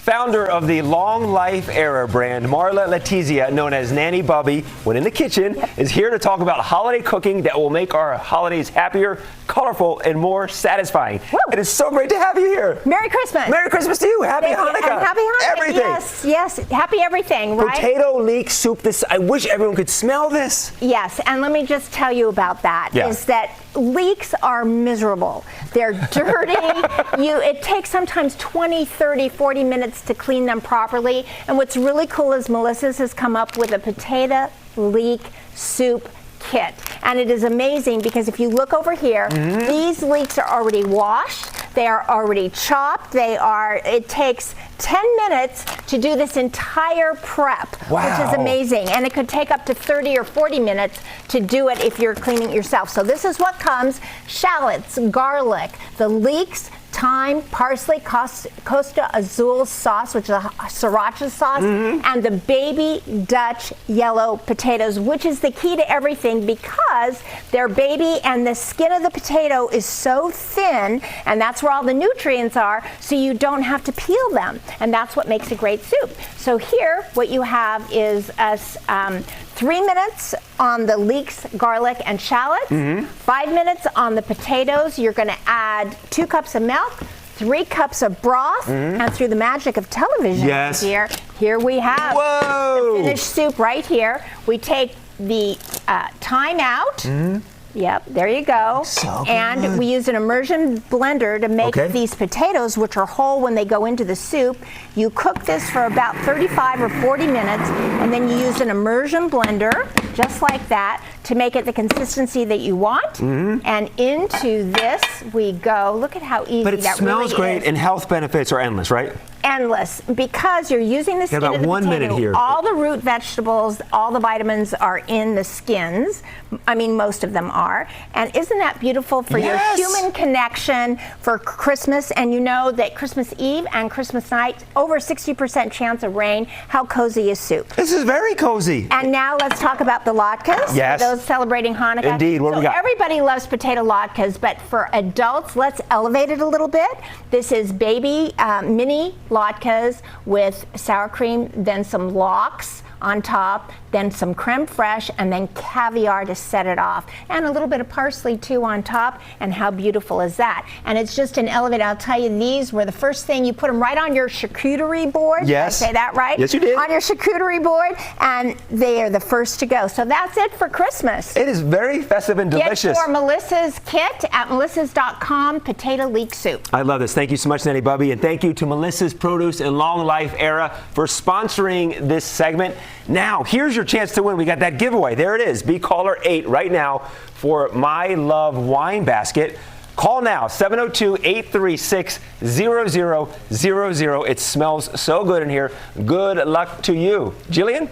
Founder of the Long Life Era brand, Marla Letizia, known as Nanny Bubby, when in the kitchen, is here to talk about holiday cooking that will make our holidays happier, colorful, and more satisfying. Woo. It is so great to have you here. Merry Christmas. Merry Christmas to you. Happy Hanukkah. And happy Hanukkah. Everything. Yes, yes. Happy everything, right? Potato leek soup. I wish everyone could smell this. Yes, and let me just tell you about that, is that leeks are miserable. They're dirty. It takes sometimes 20, 30, 40 minutes to clean them properly. And what's really cool is Melissa's has come up with a potato leek soup kit. And it is amazing because if you look over here, these leeks are already washed. They are already chopped. It takes 10 minutes to do this entire prep, which is amazing. And it could take up to 30 or 40 minutes to do it if you're cleaning it yourself. So this is what comes: shallots, garlic, the leeks, thyme, parsley, Costa Azul sauce, which is a sriracha sauce, and the baby Dutch yellow potatoes, which is the key to everything because they're baby and the skin of the potato is so thin, and that's where all the nutrients are, so you don't have to peel them. And that's what makes a great soup. So here, what you have is 3 minutes on the leeks, garlic, and shallots, 5 minutes on the potatoes. You're going to add 2 cups of milk, 3 cups of broth, and through the magic of television here we have the finished soup right here. We take the thyme out. Yep, there you go. So and we use an immersion blender to make these potatoes, which are whole when they go into the soup. You cook this for about 35 or 40 minutes, and then you use an immersion blender, just like that, to make it the consistency that you want. And into this we go. Look at how easy that really is. But it smells great, and health benefits are endless, right? Endless, because you're using the skin of the potato. 1 minute here. All the root vegetables, all the vitamins are in the skins. I mean, most of them are. And isn't that beautiful for your human connection for Christmas? And you know that Christmas Eve and Christmas night, over 60% chance of rain. How cozy is soup? This is very cozy. And now let's talk about the latkes. Yes. For those celebrating Hanukkah. Indeed. What do we got? Everybody loves potato latkes, but for adults, let's elevate it a little bit. This is baby mini latkes with sour cream, then some lox on top, then some creme fraiche, and then caviar to set it off. And a little bit of parsley too on top, and how beautiful is that? And it's just an elevate. I'll tell you, these were the first thing, you put them right on your charcuterie board. Yes. Did I say that right? Yes, you did. On your charcuterie board, and they are the first to go. So that's it for Christmas. It is very festive and delicious. Get your Melissa's kit at melissas.com, potato leek soup. I love this. Thank you so much, Nanny Bubby, and thank you to Melissa's Produce and Long Life Era for sponsoring this segment. Now, here's your chance to win. We got that giveaway. There it is. Be caller 8 right now for My Love Wine Basket. Call now, 702-836-0000. It smells so good in here. Good luck to you. Jillian?